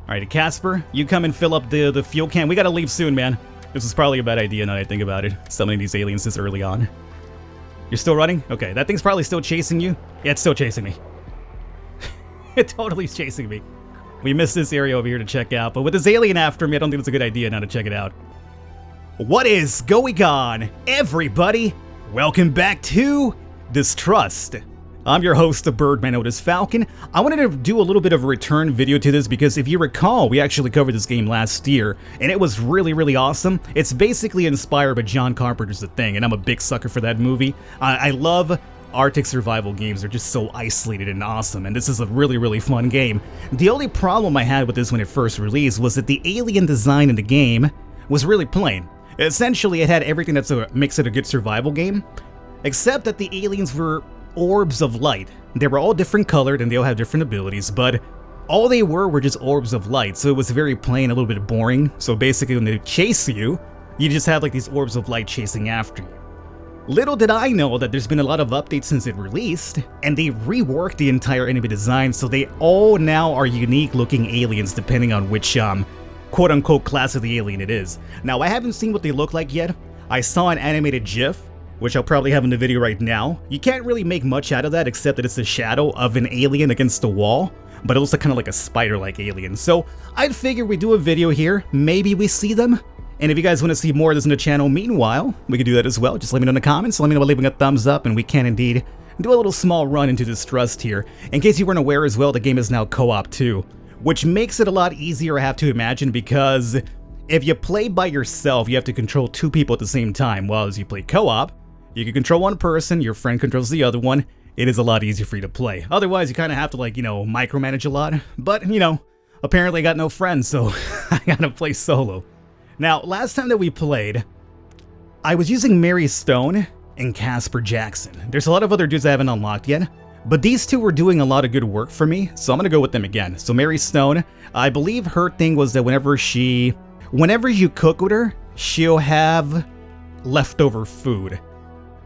Alright, Casper, you come and fill up the fuel can. We gotta leave soon, man. This is probably a bad idea now that I think about it. Summoning these aliens this early on. You're still running? Okay, that thing's probably still chasing you. Yeah, it's still chasing me. It totally is chasing me. We missed this area over here to check out, but with this alien after me, I don't think it's a good idea now to check it out. What is going on, everybody? Welcome back to Distrust. I'm your host, the Birdman known as Falcon. I wanted to do a little bit of a return video to this because if you recall, we actually covered this game last year, and it was really awesome. It's basically inspired by John Carpenter's The Thing, and I'm a big sucker for that movie. I love Arctic survival games. They're just so isolated and awesome, and this is a really fun game. The only problem I had with this when it first released was that the alien design in the game was really plain. Essentially, it had everything that makes it a good survival game, except that the aliens were orbs of light. They were all different colored and they all have different abilities, but all they were just orbs of light, so it was very plain, a little bit boring. So basically when they chase you, you just have like these orbs of light chasing after you. Little did I know that there's been a lot of updates since it released, and they reworked the entire enemy design, so they all now are unique looking aliens depending on which quote-unquote class of the alien it is. Now, I haven't seen what they look like yet. I saw an animated GIF, which I'll probably have in the video right now. You can't really make much out of that except that it's a shadow of an alien against the wall, but it looks kind of like a spider-like alien. So I'd figure we do a video here, maybe we see them. And if you guys want to see more of this in the channel, meanwhile, we can do that as well. Just let me know in the comments, let me know by leaving a thumbs up, and we can indeed do a little small run into Distrust here. In case you weren't aware as well, the game is now co-op too, which makes it a lot easier, I have to imagine, because if you play by yourself, you have to control two people at the same time, while as you play co-op, you can control one person, your friend controls the other one. It is a lot easier for you to play. Otherwise, you kind of have to, like, micromanage a lot. But, apparently I got no friends, so I gotta play solo. Now, last time that we played, I was using Mary Stone and Casper Jackson. There's a lot of other dudes I haven't unlocked yet, but these two were doing a lot of good work for me, so I'm gonna go with them again. So Mary Stone, I believe her thing was that whenever you cook with her, she'll have leftover food.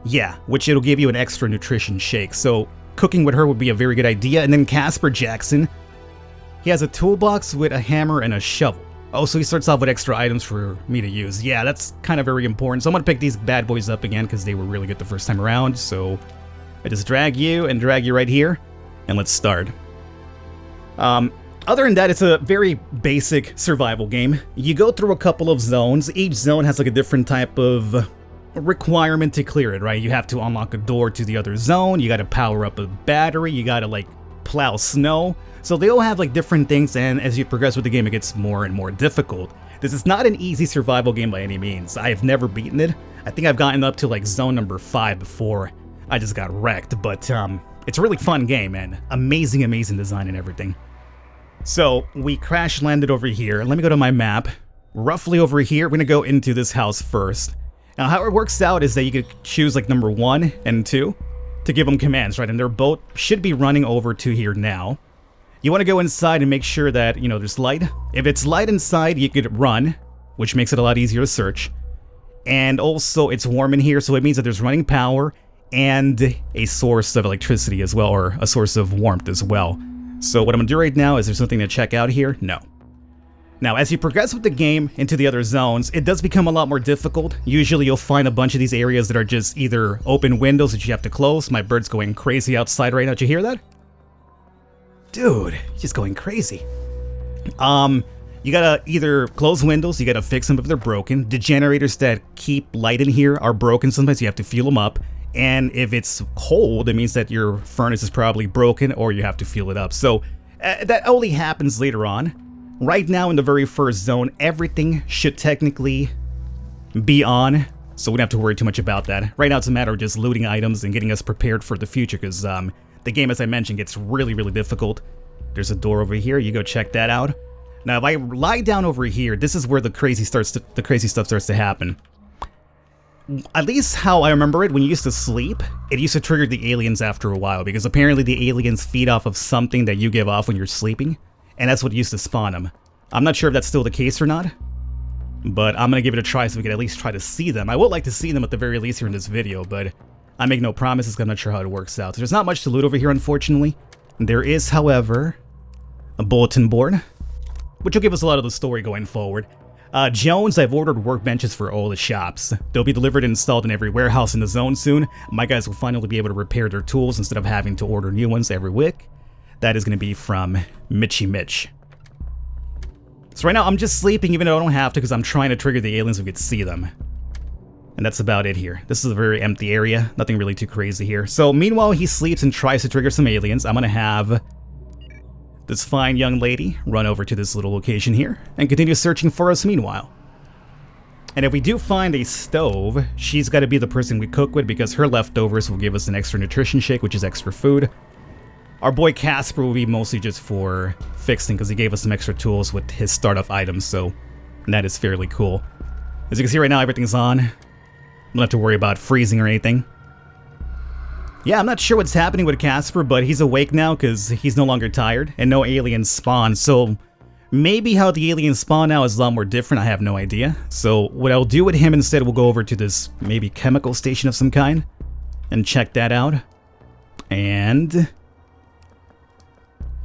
Yeah, which it'll give you an extra nutrition shake, so cooking with her would be a very good idea. And then Casper Jackson, he has a toolbox with a hammer and a shovel. Oh, so he starts off with extra items for me to use. Yeah, that's kind of very important. So I'm gonna pick these bad boys up again because they were really good the first time around. So I just drag you right here, and let's start. Other than that, it's a very basic survival game. You go through a couple of zones. Each zone has like a different type of requirement to clear it, right? You have to unlock a door to the other zone, you gotta power up a battery, you gotta like plow snow. So they all have like different things, and as you progress with the game, it gets more and more difficult. This is not an easy survival game by any means. I have never beaten it. I think I've gotten up to like zone number 5 before I just got wrecked, but it's a really fun game and amazing design and everything. So we crash landed over here. Let me go to my map. Roughly over here, we're gonna go into this house first. Now, how it works out is that you could choose like number 1 and 2 to give them commands, right? And their boat should be running over to here now. You want to go inside and make sure that, there's light. If it's light inside, you could run, which makes it a lot easier to search. And also, it's warm in here, so it means that there's running power and a source of electricity as well, or a source of warmth as well. So what I'm going to do right now, is there something to check out here? No. Now, as you progress with the game into the other zones, it does become a lot more difficult. Usually you'll find a bunch of these areas that are just either open windows that you have to close. My bird's going crazy outside right now. Did you hear that? Dude, he's just going crazy. You gotta either close windows, you gotta fix them if they're broken. The generators that keep light in here are broken. Sometimes you have to fuel them up. And if it's cold, it means that your furnace is probably broken or you have to fuel it up. So that only happens later on. Right now in the very first zone, everything should technically be on, so we don't have to worry too much about that. Right now it's a matter of just looting items and getting us prepared for the future, because the game, as I mentioned, gets really difficult. There's a door over here, you go check that out. Now if I lie down over here, this is where the crazy stuff starts to happen. At least how I remember it, when you used to sleep, it used to trigger the aliens after a while, because apparently the aliens feed off of something that you give off when you're sleeping. And that's what used to spawn them. I'm not sure if that's still the case or not, but I'm gonna give it a try so we can at least try to see them. I would like to see them at the very least here in this video, but I make no promises because I'm not sure how it works out. So there's not much to loot over here, unfortunately. There is, however, a bulletin board which will give us a lot of the story going forward. Jones, I've ordered workbenches for all the shops. They'll be delivered and installed in every warehouse in the zone soon. My guys will finally be able to repair their tools instead of having to order new ones every week. That is going to be from Mitchy Mitch. So right now I'm just sleeping even though I don't have to because I'm trying to trigger the aliens so we could see them. And that's about it here. This is a very empty area. Nothing really too crazy here. So meanwhile he sleeps and tries to trigger some aliens, I'm going to have this fine young lady run over to this little location here and continue searching for us meanwhile. And if we do find a stove, she's got to be the person we cook with because her leftovers will give us an extra nutrition shake, which is extra food. Our boy Casper will be mostly just for fixing because he gave us some extra tools with his startup items, so that is fairly cool. As you can see right now, everything's on. Don't have to worry about freezing or anything. Yeah, I'm not sure what's happening with Casper, but he's awake now because he's no longer tired and no aliens spawn, so maybe how the aliens spawn now is a lot more different, I have no idea. So what I'll do with him instead, we'll go over to this maybe chemical station of some kind and check that out. And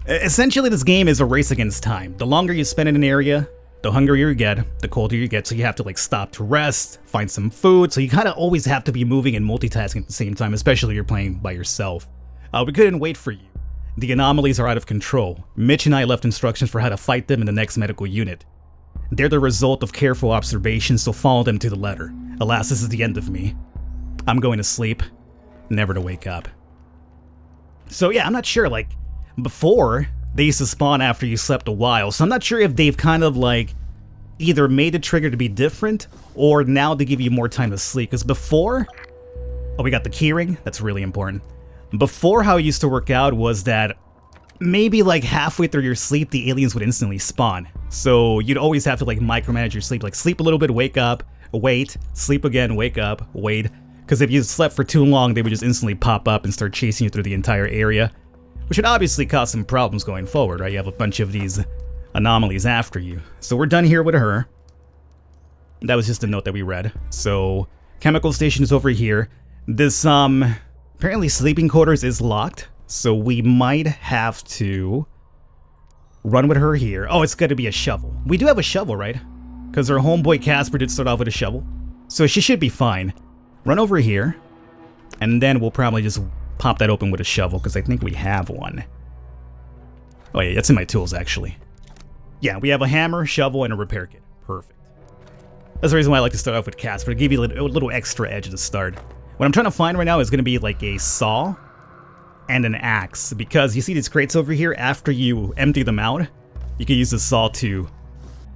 essentially this game is a race against time. The longer you spend in an area, the hungrier you get, the colder you get, so you have to like stop to rest, find some food, so you kind of always have to be moving and multitasking at the same time, especially if you're playing by yourself. We couldn't wait for you. The anomalies are out of control. Mitch and I left instructions for how to fight them in the next medical unit. They're the result of careful observation, so follow them to the letter. Alas, this is the end of me. I'm going to sleep, never to wake up. So yeah, I'm not sure, like, before, they used to spawn after you slept a while, so I'm not sure if they've kind of like either made the trigger to be different or now to give you more time to sleep. Because before, oh, we got the keyring, that's really important. Before, how it used to work out was that maybe like halfway through your sleep, the aliens would instantly spawn. So you'd always have to like micromanage your sleep, like sleep a little bit, wake up, wait, sleep again, wake up, wait. Because if you slept for too long, they would just instantly pop up and start chasing you through the entire area. Which would obviously cause some problems going forward, right? You have a bunch of these anomalies after you. So we're done here with her. That was just a note that we read. So, chemical station is over here. This, apparently sleeping quarters is locked. So we might have to run with her here. Oh, it's gotta be a shovel. We do have a shovel, right? Because our homeboy Casper did start off with a shovel. So she should be fine. Run over here. And then we'll probably just pop that open with a shovel, because I think we have one. Oh yeah, that's in my tools, actually. Yeah, we have a hammer, shovel, and a repair kit. Perfect. That's the reason why I like to start off with Casper, to give you a little extra edge to start. What I'm trying to find right now is going to be like a saw and an axe, because you see these crates over here, after you empty them out, you can use the saw to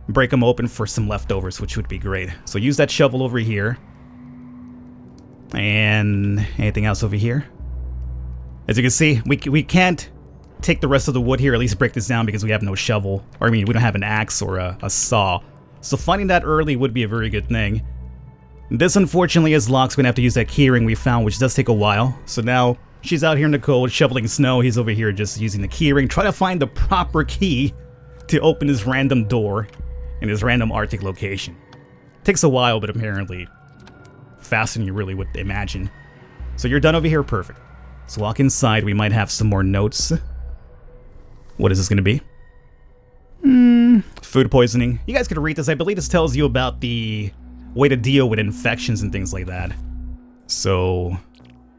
break them open for some leftovers, which would be great. So use that shovel over here. And anything else over here? As you can see, we can't take the rest of the wood here, at least break this down, because we have no shovel. Or I mean, we don't have an axe or a saw. So finding that early would be a very good thing. This unfortunately is locked, so we're gonna have to use that keyring we found, which does take a while. So now she's out here in the cold, shoveling snow. He's over here just using the keyring, trying to find the proper key to open this random door in this random Arctic location. Takes a while, but apparently faster than you really would imagine. So you're done over here, perfect. Let's walk inside, we might have some more notes. What is this gonna be? Food poisoning. You guys could read this, I believe this tells you about the way to deal with infections and things like that. So,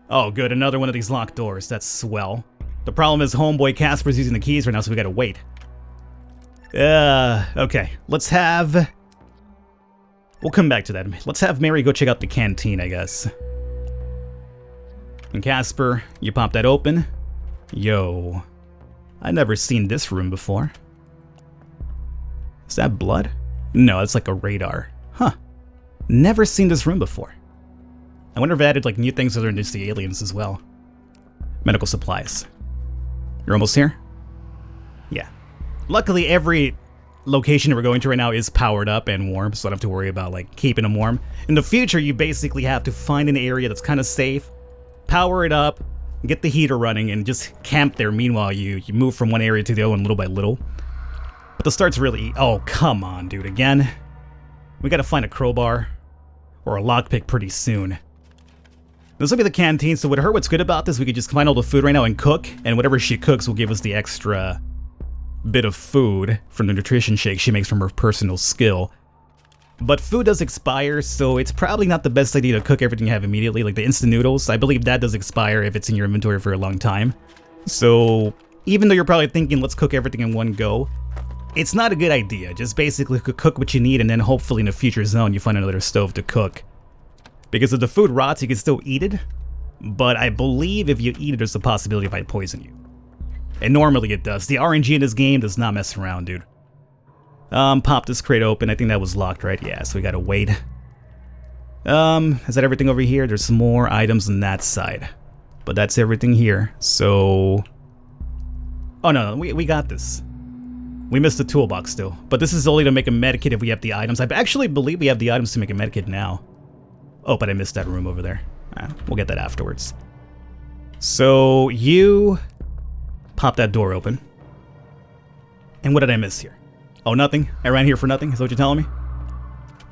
oh good, another one of these locked doors, that's swell. The problem is homeboy Casper's using the keys right now, so we gotta wait. Okay, let's have... We'll come back to that. Let's have Mary go check out the canteen, I guess. And Casper, you pop that open. Yo. I've never seen this room before. Is that blood? No, it's like a radar. Huh. Never seen this room before. I wonder if they added like new things that are into the aliens as well. Medical supplies. You're almost here? Yeah. Luckily every location we're going to right now is powered up and warm, so I don't have to worry about like keeping them warm. In the future, you basically have to find an area that's kind of safe, power it up, get the heater running, and just camp there. Meanwhile, you move from one area to the other one little by little. But the start's really... Oh, come on, dude. Again? We gotta find a crowbar or a lockpick pretty soon. This will be the canteen, so with her, what's good about this, we could just find all the food right now and cook, and whatever she cooks will give us the extra bit of food from the nutrition shake she makes from her personal skill. But food does expire, so it's probably not the best idea to cook everything you have immediately. Like the instant noodles, I believe that does expire if it's in your inventory for a long time. So even though you're probably thinking, let's cook everything in one go, it's not a good idea. Just basically cook what you need, and then hopefully in a future zone you find another stove to cook. Because if the food rots, you can still eat it, but I believe if you eat it, there's a possibility it might poison you. And normally it does. The RNG in this game does not mess around, dude. Pop this crate open. I think that was locked, right? Yeah, so we gotta wait. Is that everything over here? There's some more items on that side. But that's everything here, so... Oh, no, we got this. We missed the toolbox still. But this is only to make a medikit if we have the items. I actually believe we have the items to make a medikit now. Oh, but I missed that room over there. We'll get that afterwards. So, you... pop that door open. And what did I miss here? Oh, nothing? I ran here for nothing? Is that what you're telling me?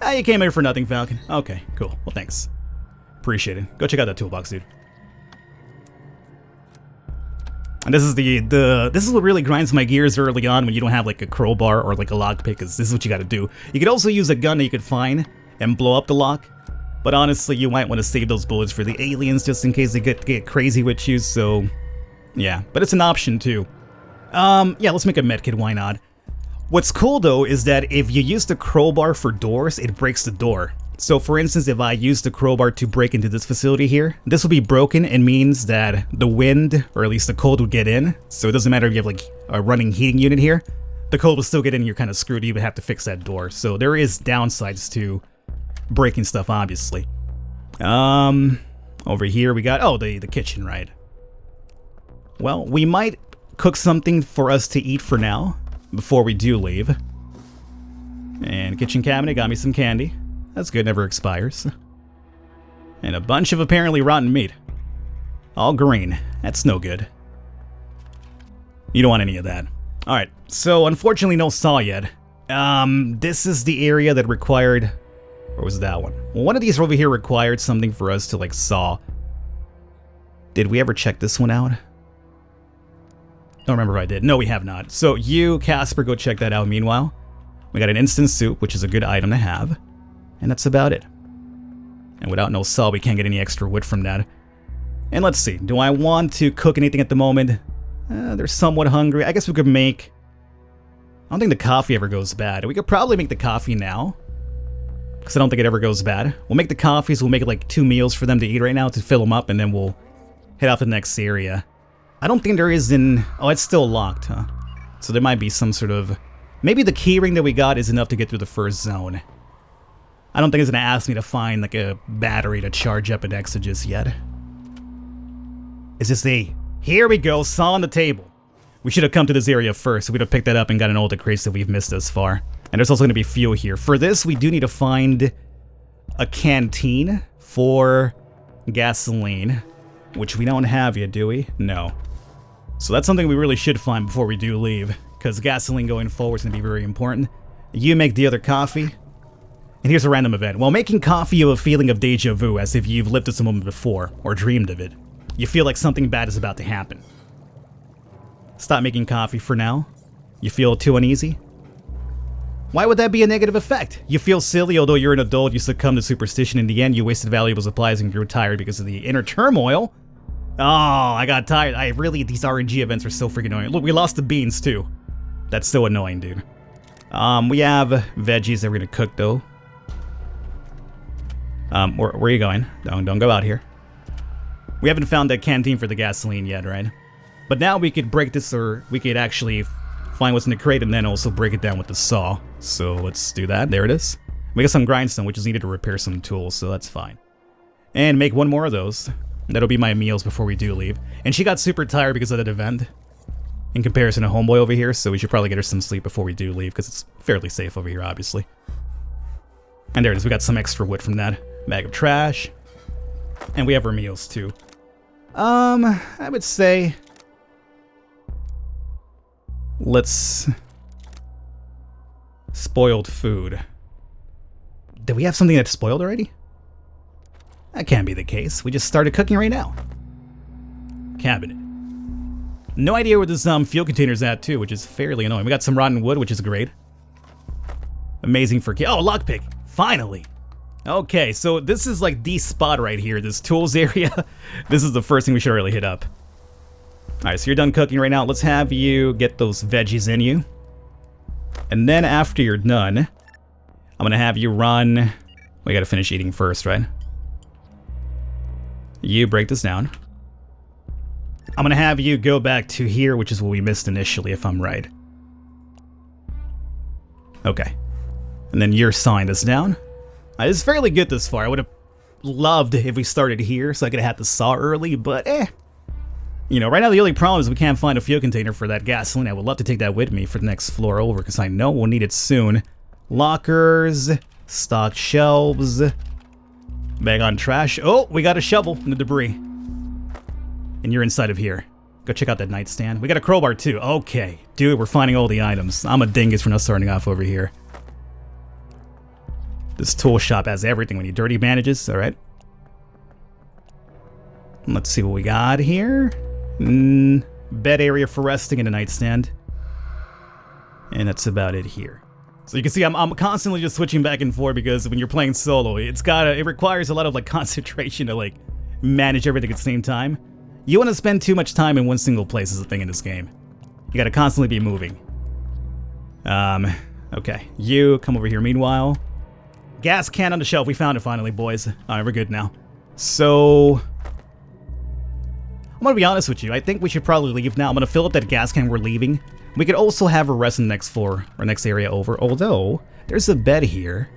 Ah, you came here for nothing, Falcon. Okay, cool. Well, thanks. Appreciate it. Go check out that toolbox, dude. And this is this is what really grinds my gears early on when you don't have like a crowbar or like a lockpick, because this is what you gotta do. You could also use a gun that you could find and blow up the lock. But honestly, you might want to save those bullets for the aliens just in case they get crazy with you, so... yeah, but it's an option too. Yeah, let's make a medkit, why not? What's cool though is that if you use the crowbar for doors, it breaks the door. So for instance, if I use the crowbar to break into this facility here, this will be broken and means that the wind, or at least the cold, would get in. So it doesn't matter if you have like a running heating unit here, the cold will still get in and you're kind of screwed. You would have to fix that door. So there is downsides to breaking stuff, obviously. Over here we got, oh, the kitchen, right? Well, we might cook something for us to eat for now, before we do leave. And kitchen cabinet got me some candy. That's good, never expires. And a bunch of apparently rotten meat. All green. That's no good. You don't want any of that. Alright, so unfortunately no saw yet. This is the area that required... or was that one? Well, one of these over here required something for us to, like, saw. Did we ever check this one out? Don't remember if I did. No, we have not. So you, Casper, go check that out meanwhile. We got an instant soup, which is a good item to have. And that's about it. And without no saw, we can't get any extra wood from that. And let's see. Do I want to cook anything at the moment? They're somewhat hungry. I guess we could make... I don't think the coffee ever goes bad. We could probably make the coffee now, because I don't think it ever goes bad. We'll make the coffees, we'll make it like 2 meals for them to eat right now to fill them up, and then we'll head off to the next area. I don't think there is in... oh, it's still locked, huh? So there might be some sort of... maybe the key ring that we got is enough to get through the first zone. I don't think it's going to ask me to find like a battery to charge up an Exeges yet. Is this the... here we go, saw on the table. We should have come to this area first, so we'd have picked that up and gotten all the crates that we've missed thus far. And there's also going to be fuel here. For this, we do need to find a canteen for gasoline, which we don't have yet, do we? No. So that's something we really should find before we do leave, because gasoline going forward is going to be very important. You make the other coffee. And here's a random event. While making coffee, you have a feeling of deja vu, as if you've lived this moment before, or dreamed of it. You feel like something bad is about to happen. Stop making coffee for now. You feel too uneasy? Why would that be a negative effect? You feel silly, although you're an adult, you succumb to superstition. In the end, you wasted valuable supplies and grew tired because of the inner turmoil. Oh, I got tired. These RNG events are so freaking annoying. Look, we lost the beans, too. That's so annoying, dude. We have veggies that we're gonna cook, though. Where are you going? Don't go out here. We haven't found that canteen for the gasoline yet, right? But now we could break this, or we could actually find what's in the crate and then also break it down with the saw. So let's do that. There it is. We got some grindstone, which is needed to repair some tools, so that's fine. And make one more of those. That'll be my meals before we do leave. And she got super tired because of that event, in comparison to Homeboy over here, so we should probably get her some sleep before we do leave, because it's fairly safe over here, obviously. And there it is. We got some extra wood from that bag of trash. And we have our meals, too. I would say... let's... spoiled food. Did we have something that's spoiled already? That can't be the case. We just started cooking right now. Cabinet. No idea where this fuel container's at too, which is fairly annoying. We got some rotten wood, which is great. Amazing for oh, lockpick! Finally! Okay, so this is like the spot right here, this tools area. This is the first thing we should really hit up. Alright, so you're done cooking right now. Let's have you get those veggies in you. And then after you're done, I'm gonna have you run... We gotta finish eating first, right? You break this down. I'm gonna have you go back to here, which is what we missed initially, if I'm right. Okay. And then you're sawing this down. This is fairly good this far. I would have loved if we started here, so I could have had to saw early, but You know, right now the only problem is we can't find a fuel container for that gasoline. I would love to take that with me for the next floor over, because I know we'll need it soon. Lockers, stock shelves, bag on trash. Oh, we got a shovel in the debris. And you're inside of here. Go check out that nightstand. We got a crowbar too. Okay, dude, we're finding all the items. I'm a dingus for not starting off over here. This tool shop has everything. We need dirty bandages, alright. Let's see what we got here. Bed area for resting and a nightstand. And that's about it here. So you can see I'm constantly just switching back and forth because when you're playing solo, it requires a lot of like concentration to like manage everything at the same time. You want to spend too much time in one single place is the thing in this game. You gotta constantly be moving. Okay. You come over here meanwhile. Gas can on the shelf. We found it finally, boys. Alright, we're good now. So... I'm gonna be honest with you. I think we should probably leave now. I'm gonna fill up that gas can we're leaving. We could also have a rest in the next floor, or next area over. Although, there's a bed here.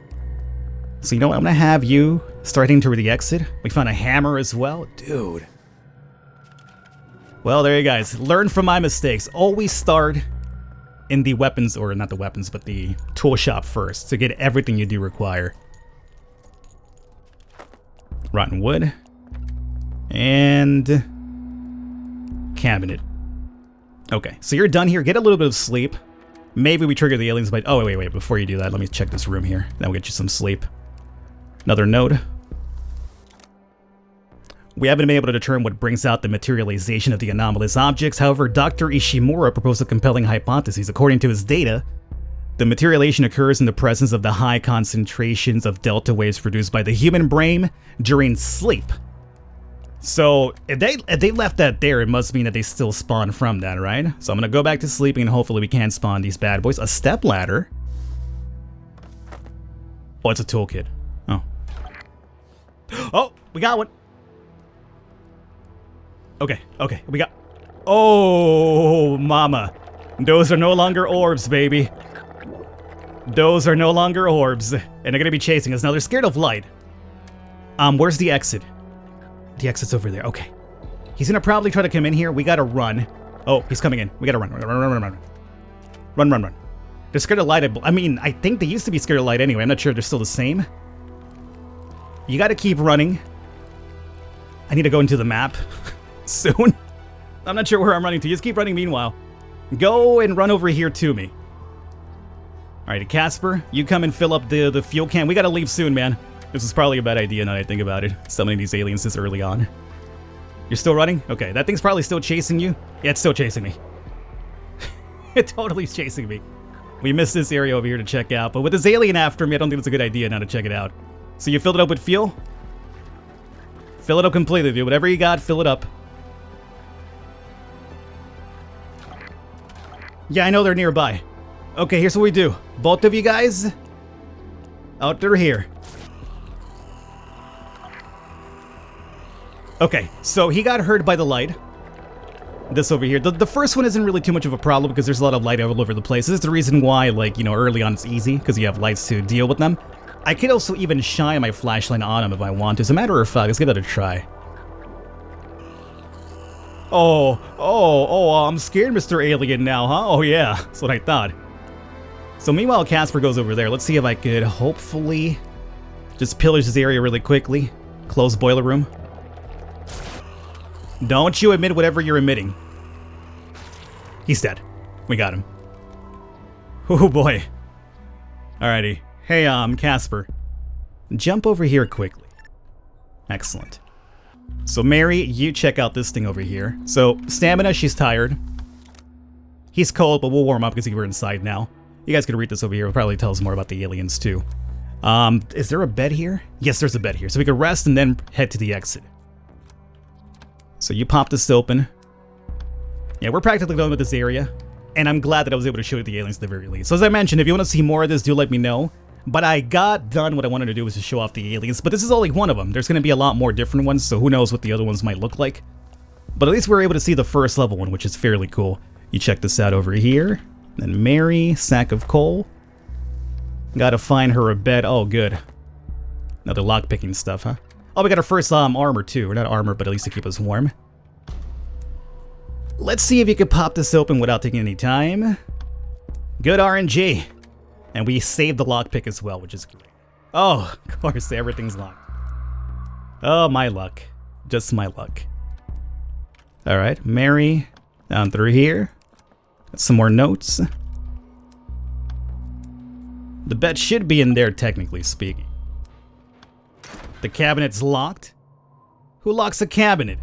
So you know what? I'm gonna have you starting toward the exit. We found a hammer as well. Dude. Well, there you guys. Learn from my mistakes. Always start in the weapons, or not the weapons, but the tool shop first to get everything you do require. Rotten wood. And... cabinet. Okay, so you're done here. Get a little bit of sleep. Maybe we trigger the aliens by... Oh, wait. Before you do that, let me check this room here. Then we'll get you some sleep. Another note. We haven't been able to determine what brings out the materialization of the anomalous objects. However, Dr. Ishimura proposed a compelling hypothesis. According to his data, the materialization occurs in the presence of the high concentrations of delta waves produced by the human brain during sleep. So, if they left that there, it must mean that they still spawn from that, right? So I'm gonna go back to sleeping and hopefully we can spawn these bad boys. A step ladder. Oh, it's a toolkit. Oh. Oh, we got one. Okay, we got... Oh, mama. Those are no longer orbs, baby. Those are no longer orbs. And they're gonna be chasing us. Now, they're scared of light. Where's the exit? The exit's over there. Okay. He's gonna probably try to come in here. We gotta run. Oh, he's coming in. We gotta run. Run. They're scared of light. I mean, I think they used to be scared of light anyway. I'm not sure if they're still the same. You gotta keep running. I need to go into the map soon. I'm not sure where I'm running to. Just keep running meanwhile. Go and run over here to me. Alright, Casper, you come and fill up the fuel can. We gotta leave soon, man. This is probably a bad idea now that I think about it. Summoning these aliens this early on. You're still running? Okay, that thing's probably still chasing you. Yeah, it's still chasing me. It totally is chasing me. We missed this area over here to check out, but with this alien after me, I don't think it's a good idea now to check it out. So you filled it up with fuel? Fill it up completely, dude. Whatever you got, fill it up. Yeah, I know they're nearby. Okay, here's what we do. Both of you guys, out through here. Okay, so he got hurt by the light. This over here. The first one isn't really too much of a problem because there's a lot of light all over the place. This is the reason why, like, you know, early on it's easy because you have lights to deal with them. I could also even shine my flashlight on him if I want to. As a matter of fact, let's give that a try. Oh, I'm scared, Mr. Alien now, huh? Oh yeah, that's what I thought. So meanwhile, Casper goes over there. Let's see if I could hopefully just pillage this area really quickly. Close boiler room. Don't you emit whatever you're emitting. He's dead. We got him. Oh boy. Alrighty. Hey, Casper. Jump over here quickly. Excellent. So Mary, you check out this thing over here. So, stamina, she's tired. He's cold, but we'll warm up because we're inside now. You guys can read this over here. It'll probably tell us more about the aliens too. Is there a bed here? Yes, there's a bed here. So we can rest and then head to the exit. So you pop this open. Yeah, we're practically done with this area. And I'm glad that I was able to show you the aliens at the very least. So as I mentioned, if you want to see more of this, do let me know. But I got done what I wanted to do was to show off the aliens. But this is only one of them. There's going to be a lot more different ones, so who knows what the other ones might look like. But at least we're able to see the first level one, which is fairly cool. You check this out over here. Then Mary, sack of coal. Gotta find her a bed. Oh, good. Another lockpicking stuff, huh? Oh, we got our first armor too. Or not armor, but at least to keep us warm. Let's see if you can pop this open without taking any time. Good RNG. And we saved the lockpick as well, which is great. Oh, of course, everything's locked. Oh, my luck. Just my luck. Alright, Mary, down through here. Got some more notes. The bed should be in there, technically speaking. The cabinet's locked? Who locks a cabinet?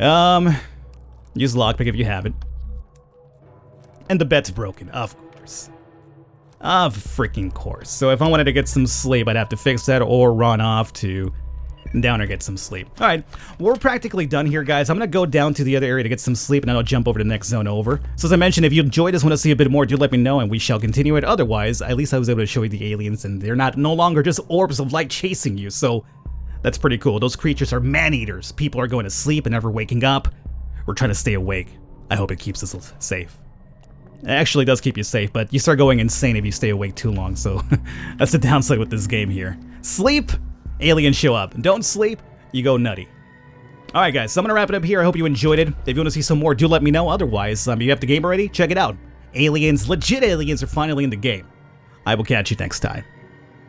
Use lockpick if you have it. And the bed's broken, of course. Of freaking course. So if I wanted to get some sleep, I'd have to fix that or run off to down or get some sleep. Alright, we're practically done here, guys. I'm gonna go down to the other area to get some sleep, and then I'll jump over to the next zone over. So as I mentioned, if you enjoyed this, want to see a bit more, do let me know, and we shall continue it. Otherwise, at least I was able to show you the aliens, and they're no longer just orbs of light chasing you, so that's pretty cool. Those creatures are man-eaters. People are going to sleep and never waking up. We're trying to stay awake. I hope it keeps us safe. It actually does keep you safe, but you start going insane if you stay awake too long, so that's the downside with this game here. Sleep, aliens show up. Don't sleep, you go nutty. Alright guys, so I'm going to wrap it up here. I hope you enjoyed it. If you want to see some more, do let me know. Otherwise, you have the game already? Check it out. Aliens, legit aliens are finally in the game. I will catch you next time.